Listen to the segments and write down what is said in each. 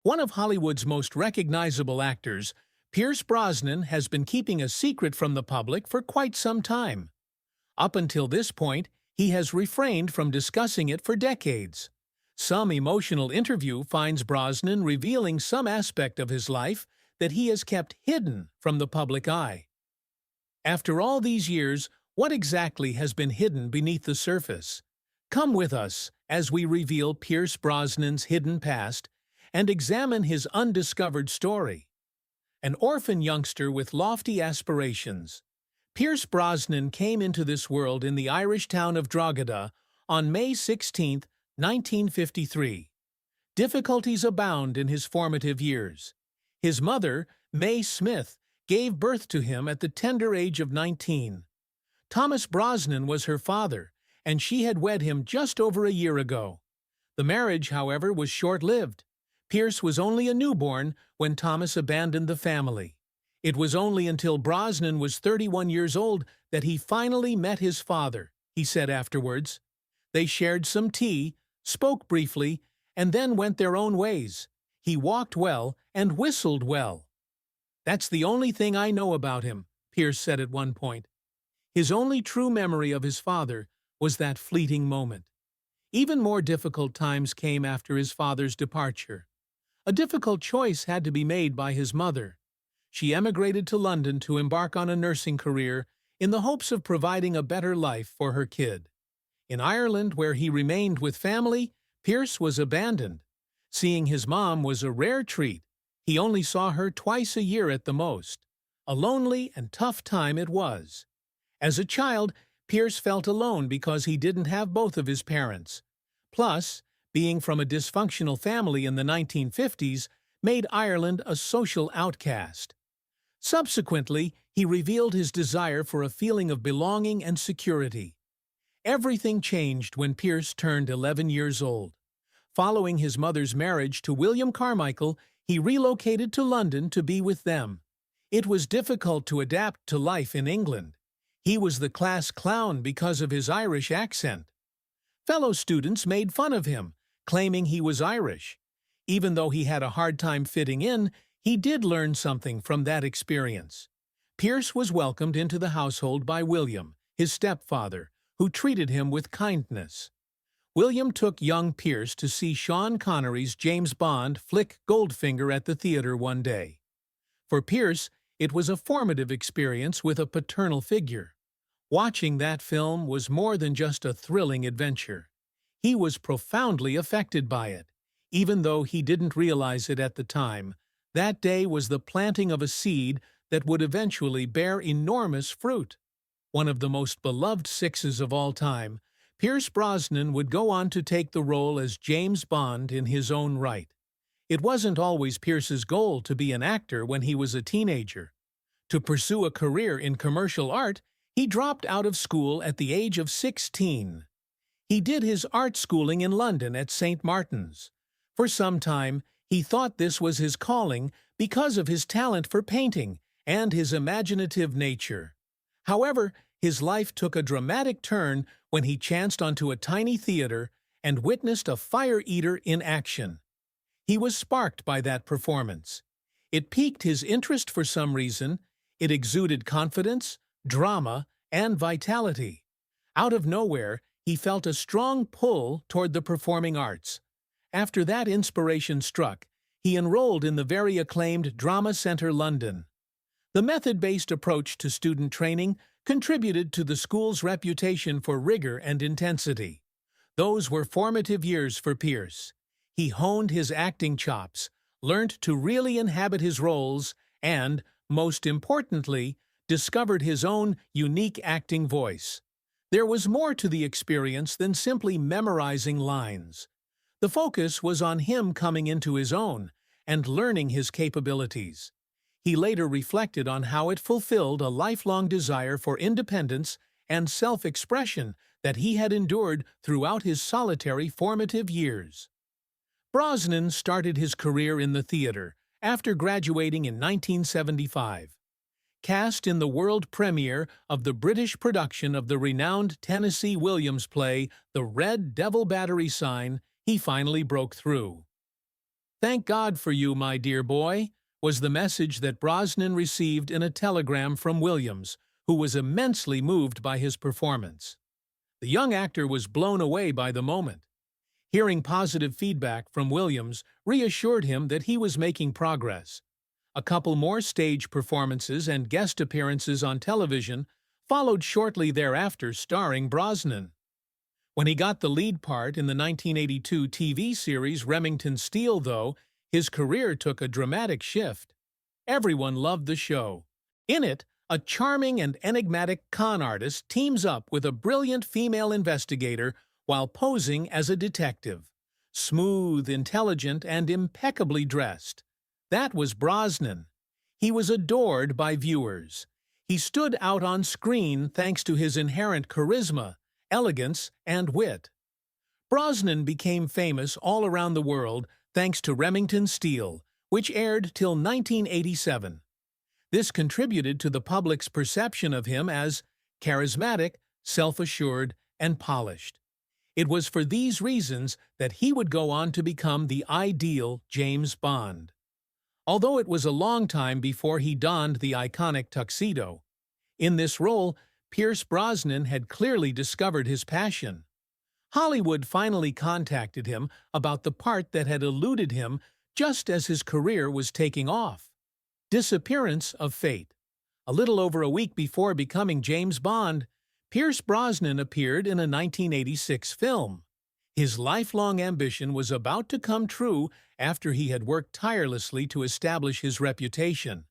One of Hollywood's most recognizable actors, Pierce Brosnan has been keeping a secret from the public for quite some time. Up until this point, he has refrained from discussing it for decades. Some emotional interview finds Brosnan revealing some aspect of his life that he has kept hidden from the public eye. After all these years, what exactly has been hidden beneath the surface? Come with us as we reveal Pierce Brosnan's hidden past and examine his undiscovered story. An orphan youngster with lofty aspirations, Pierce Brosnan came into this world in the Irish town of Drogheda on May 16, 1953. Difficulties abound in his formative years. His mother, May Smith, gave birth to him at the tender age of 19. Thomas Brosnan was her father, and she had wed him just over a year ago. The marriage, however, was short-lived. Pierce was only a newborn when Thomas abandoned the family. It was only until Brosnan was 31 years old that he finally met his father, he said afterwards. They shared some tea, spoke briefly, and then went their own ways. He walked well and whistled well. "That's the only thing I know about him," Pierce said at one point. His only true memory of his father was that fleeting moment. Even more difficult times came after his father's departure. A difficult choice had to be made by his mother. She emigrated to London to embark on a nursing career in the hopes of providing a better life for her kid. In Ireland, where he remained with family, Pierce was abandoned. Seeing his mom was a rare treat. He only saw her twice a year at the most. A lonely and tough time it was. As a child, Pierce felt alone because he didn't have both of his parents. Plus, being from a dysfunctional family in the 1950s made Ireland a social outcast. Subsequently, he revealed his desire for a feeling of belonging and security. Everything changed when Pierce turned 11 years old. Following his mother's marriage to William Carmichael, he relocated to London to be with them. It was difficult to adapt to life in England. He was the class clown because of his Irish accent. Fellow students made fun of him, claiming he was Irish. Even though he had a hard time fitting in, he did learn something from that experience. Pierce was welcomed into the household by William, his stepfather, who treated him with kindness. William took young Pierce to see Sean Connery's James Bond flick Goldfinger at the theater one day. For Pierce, it was a formative experience with a paternal figure. Watching that film was more than just a thrilling adventure. He was profoundly affected by it. Even though he didn't realize it at the time, that day was the planting of a seed that would eventually bear enormous fruit. One of the most beloved sixes of all time, Pierce Brosnan would go on to take the role as James Bond in his own right. It wasn't always Pierce's goal to be an actor when he was a teenager. To pursue a career in commercial art, he dropped out of school at the age of 16. He did his art schooling in London at St. Martin's. For some time, he thought this was his calling because of his talent for painting and his imaginative nature. However, his life took a dramatic turn when he chanced onto a tiny theater and witnessed a fire eater in action. He was sparked by that performance. It piqued his interest for some reason. It exuded confidence, drama, and vitality. Out of nowhere, he felt a strong pull toward the performing arts. After that inspiration struck, he enrolled in the very acclaimed Drama Centre London. The method-based approach to student training contributed to the school's reputation for rigor and intensity. Those were formative years for Pierce. He honed his acting chops, learned to really inhabit his roles, and, most importantly, discovered his own unique acting voice. There was more to the experience than simply memorizing lines. The focus was on him coming into his own and learning his capabilities. He later reflected on how it fulfilled a lifelong desire for independence and self-expression that he had endured throughout his solitary formative years. Brosnan started his career in the theater after graduating in 1975. Cast in the world premiere of the British production of the renowned Tennessee Williams play The Red Devil Battery Sign, he finally broke through. "Thank God for you, my dear boy," was the message that Brosnan received in a telegram from Williams, who was immensely moved by his performance. The young actor was blown away by the moment. Hearing positive feedback from Williams reassured him that he was making progress. A couple more stage performances and guest appearances on television followed shortly thereafter, starring Brosnan. When he got the lead part in the 1982 TV series Remington Steele, though, his career took a dramatic shift. Everyone loved the show. In it, a charming and enigmatic con artist teams up with a brilliant female investigator while posing as a detective. Smooth, intelligent, and impeccably dressed. That was Brosnan. He was adored by viewers. He stood out on screen thanks to his inherent charisma, elegance, and wit. Brosnan became famous all around the world thanks to Remington Steele, which aired till 1987. This contributed to the public's perception of him as charismatic, self-assured, and polished. It was for these reasons that he would go on to become the ideal James Bond. Although it was a long time before he donned the iconic tuxedo, in this role, Pierce Brosnan had clearly discovered his passion. Hollywood finally contacted him about the part that had eluded him just as his career was taking off. Disappearance of Fate. A little over a week before becoming James Bond, Pierce Brosnan appeared in a 1986 film. His lifelong ambition was about to come true after he had worked tirelessly to establish his reputation.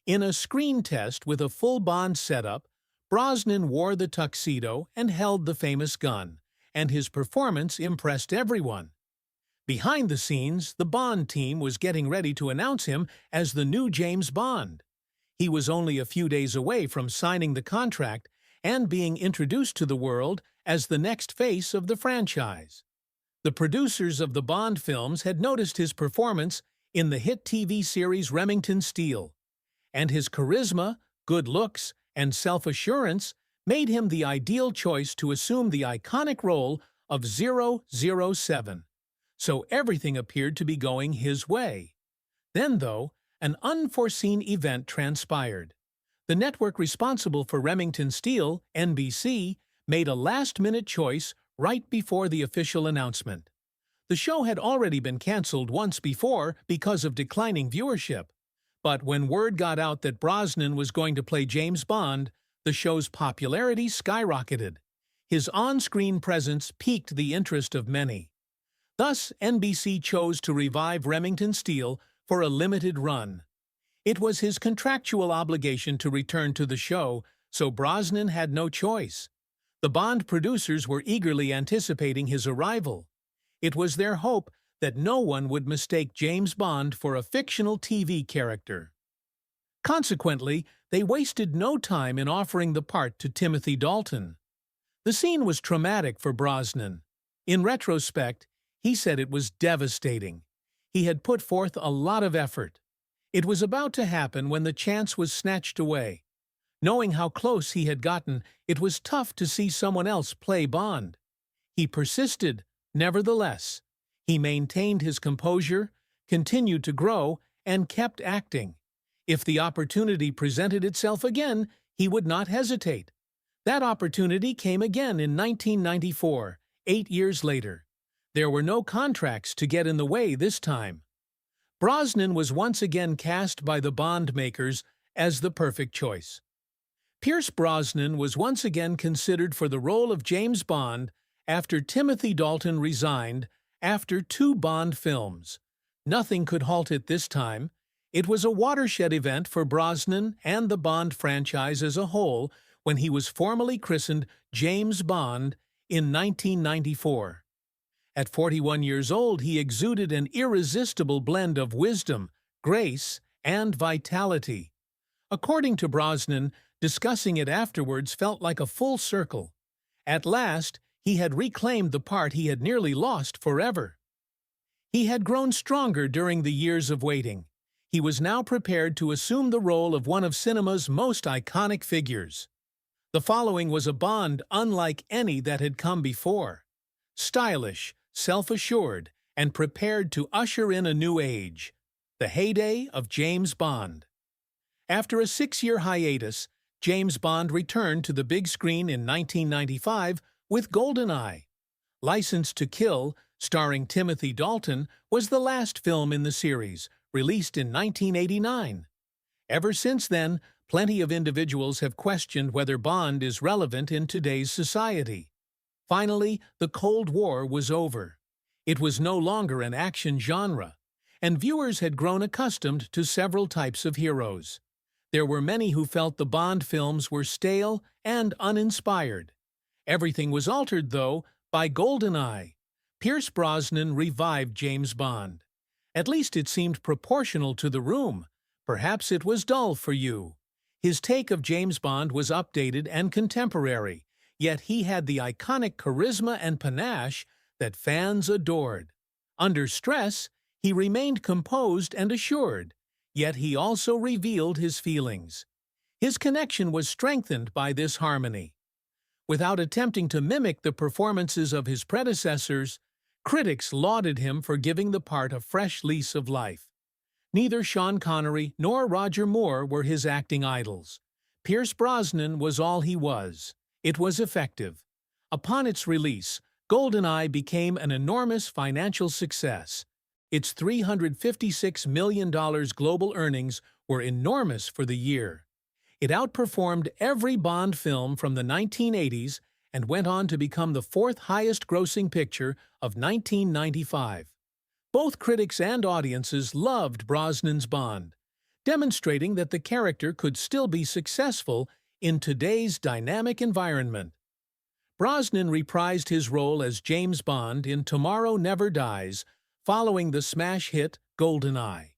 In a screen test with a full Bond setup, Brosnan wore the tuxedo and held the famous gun, and his performance impressed everyone. Behind the scenes, the Bond team was getting ready to announce him as the new James Bond. He was only a few days away from signing the contract and being introduced to the world as the next face of the franchise. The producers of the Bond films had noticed his performance in the hit TV series Remington Steele, and his charisma, good looks, and self-assurance made him the ideal choice to assume the iconic role of 007. So everything appeared to be going his way. Then, though, an unforeseen event transpired. The network responsible for Remington Steele, NBC, made a last-minute choice right before the official announcement. The show had already been canceled once before because of declining viewership. But when word got out that Brosnan was going to play James Bond, the show's popularity skyrocketed. His on-screen presence piqued the interest of many. Thus, NBC chose to revive Remington Steele for a limited run. It was his contractual obligation to return to the show, so Brosnan had no choice. The Bond producers were eagerly anticipating his arrival. It was their hope that no one would mistake James Bond for a fictional TV character. Consequently, they wasted no time in offering the part to Timothy Dalton. The scene was traumatic for Brosnan. In retrospect, he said it was devastating. He had put forth a lot of effort. It was about to happen when the chance was snatched away. Knowing how close he had gotten, it was tough to see someone else play Bond. He persisted, nevertheless. He maintained his composure, continued to grow, and kept acting. If the opportunity presented itself again, he would not hesitate. That opportunity came again in 1994, 8 years later. There were no contracts to get in the way this time. Brosnan was once again cast by the Bond makers as the perfect choice. Pierce Brosnan was once again considered for the role of James Bond after Timothy Dalton resigned after 2 Bond films. Nothing could halt it this time. It was a watershed event for Brosnan and the Bond franchise as a whole when he was formally christened James Bond in 1994. At 41 years old, he exuded an irresistible blend of wisdom, grace, and vitality. According to Brosnan, discussing it afterwards felt like a full circle. At last, he had reclaimed the part he had nearly lost forever. He had grown stronger during the years of waiting. He was now prepared to assume the role of one of cinema's most iconic figures. The following was a Bond unlike any that had come before. Stylish, self-assured, and prepared to usher in a new age, the heyday of James Bond. After a 6-year hiatus, James Bond returned to the big screen in 1995 with GoldenEye. License to Kill, starring Timothy Dalton, was the last film in the series, released in 1989. Ever since then, plenty of individuals have questioned whether Bond is relevant in today's society. Finally, the Cold War was over. It was no longer an action genre, and viewers had grown accustomed to several types of heroes. There were many who felt the Bond films were stale and uninspired. Everything was altered, though, by GoldenEye. Pierce Brosnan revived James Bond. At least it seemed proportional to the room. Perhaps it was dull for you. His take of James Bond was updated and contemporary, yet he had the iconic charisma and panache that fans adored. Under stress, he remained composed and assured, yet he also revealed his feelings. His connection was strengthened by this harmony. Without attempting to mimic the performances of his predecessors, critics lauded him for giving the part a fresh lease of life. Neither Sean Connery nor Roger Moore were his acting idols. Pierce Brosnan was all he was. It was effective. Upon its release, GoldenEye became an enormous financial success. Its $356 million global earnings were enormous for the year. It outperformed every Bond film from the 1980s and went on to become the fourth highest-grossing picture of 1995. Both critics and audiences loved Brosnan's Bond, demonstrating that the character could still be successful in today's dynamic environment. Brosnan reprised his role as James Bond in Tomorrow Never Dies, following the smash hit GoldenEye.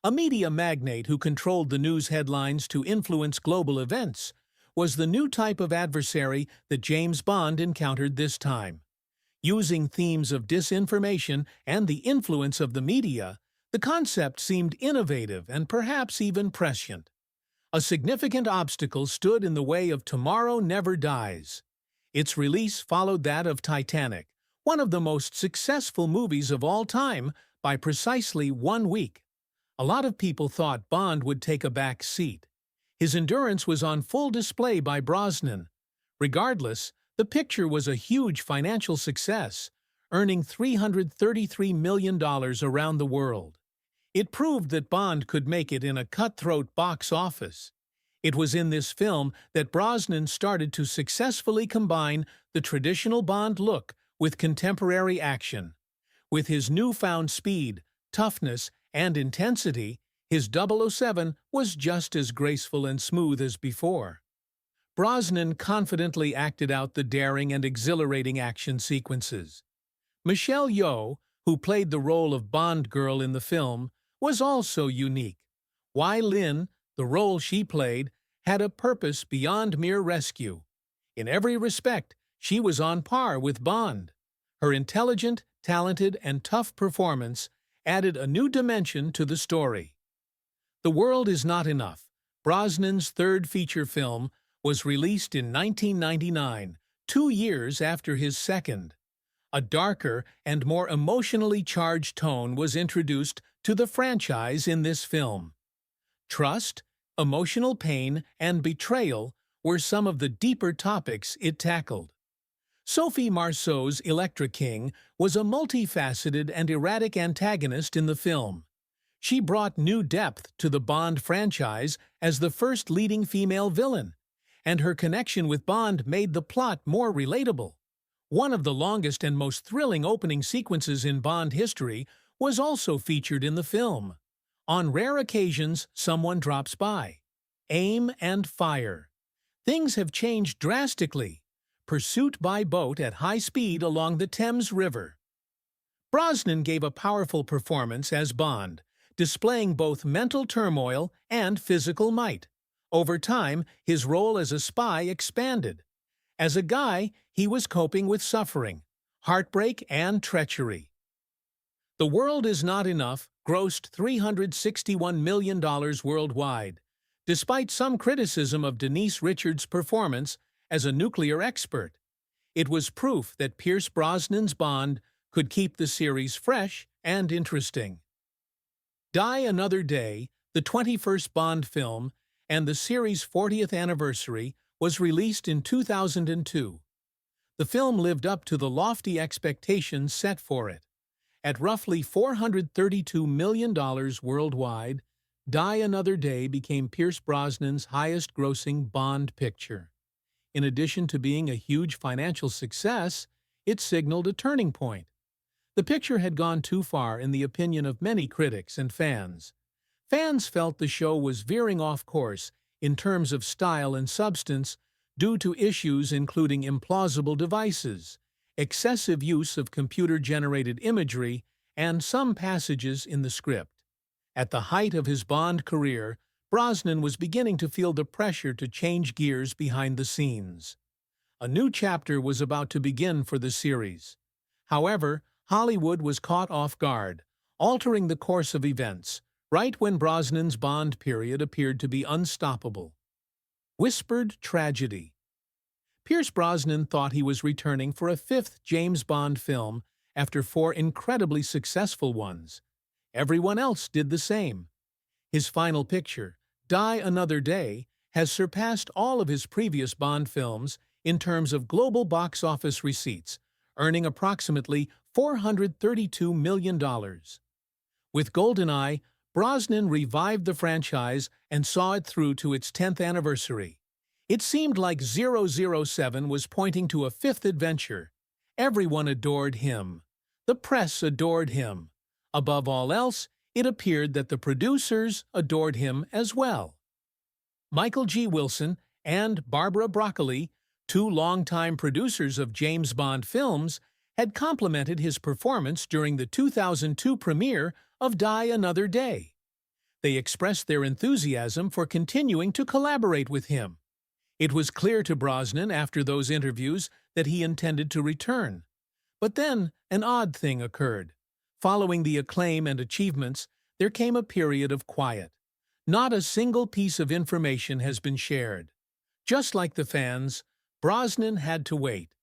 A media magnate who controlled the news headlines to influence global events was the new type of adversary that James Bond encountered this time. Using themes of disinformation and the influence of the media, the concept seemed innovative and perhaps even prescient. A significant obstacle stood in the way of Tomorrow Never Dies. Its release followed that of Titanic, one of the most successful movies of all time, by precisely 1 week. A lot of people thought Bond would take a back seat. His endurance was on full display by Brosnan. Regardless, the picture was a huge financial success, earning $333 million around the world. It proved that Bond could make it in a cutthroat box office. It was in this film that Brosnan started to successfully combine the traditional Bond look with contemporary action. With his newfound speed, toughness, and intensity, his 007 was just as graceful and smooth as before. Brosnan confidently acted out the daring and exhilarating action sequences. Michelle Yeoh, who played the role of Bond girl in the film, was also unique. Wai Lin, the role she played, had a purpose beyond mere rescue. In every respect, she was on par with Bond. Her intelligent, talented, and tough performance added a new dimension to the story. The World Is Not Enough, Brosnan's third feature film, was released in 1999, 2 years after his second. A darker and more emotionally charged tone was introduced to the franchise in this film. Trust, emotional pain, and betrayal were some of the deeper topics it tackled. Sophie Marceau's Electra King was a multifaceted and erratic antagonist in the film. She brought new depth to the Bond franchise as the first leading female villain, and her connection with Bond made the plot more relatable. One of the longest and most thrilling opening sequences in Bond history was also featured in the film. On rare occasions, someone drops by. Aim and fire. Things have changed drastically. Pursuit by boat at high speed along the Thames River. Brosnan gave a powerful performance as Bond, displaying both mental turmoil and physical might. Over time, his role as a spy expanded. As a guy, he was coping with suffering, heartbreak, and treachery. The World Is Not Enough grossed $361 million worldwide, despite some criticism of Denise Richards' performance as a nuclear expert. It was proof that Pierce Brosnan's Bond could keep the series fresh and interesting. Die Another Day, the 21st Bond film, and the series' 40th anniversary, was released in 2002. The film lived up to the lofty expectations set for it. At roughly $432 million worldwide, Die Another Day became Pierce Brosnan's highest-grossing Bond picture. In addition to being a huge financial success, it signaled a turning point. The picture had gone too far in the opinion of many critics and fans. Fans felt the show was veering off course in terms of style and substance due to issues including implausible devices, excessive use of computer-generated imagery, and some passages in the script. At the height of his Bond career, Brosnan was beginning to feel the pressure to change gears behind the scenes. A new chapter was about to begin for the series. However, Hollywood was caught off guard, altering the course of events, right when Brosnan's Bond period appeared to be unstoppable. Whispered tragedy. Pierce Brosnan thought he was returning for a fifth James Bond film after 4 incredibly successful ones. Everyone else did the same. His final picture, Die Another Day, has surpassed all of his previous Bond films in terms of global box office receipts, earning approximately $432 million. With GoldenEye, Brosnan revived the franchise and saw it through to its 10th anniversary. It seemed like 007 was pointing to a fifth adventure. Everyone adored him. The press adored him. Above all else, it appeared that the producers adored him as well. Michael G. Wilson and Barbara Broccoli, 2 longtime producers of James Bond films, had complimented his performance during the 2002 premiere of Die Another Day. They expressed their enthusiasm for continuing to collaborate with him. It was clear to Brosnan after those interviews that he intended to return. But then an odd thing occurred. Following the acclaim and achievements, there came a period of quiet. Not a single piece of information has been shared. Just like the fans, Brosnan had to wait.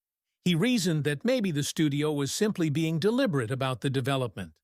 He reasoned that maybe the studio was simply being deliberate about the development.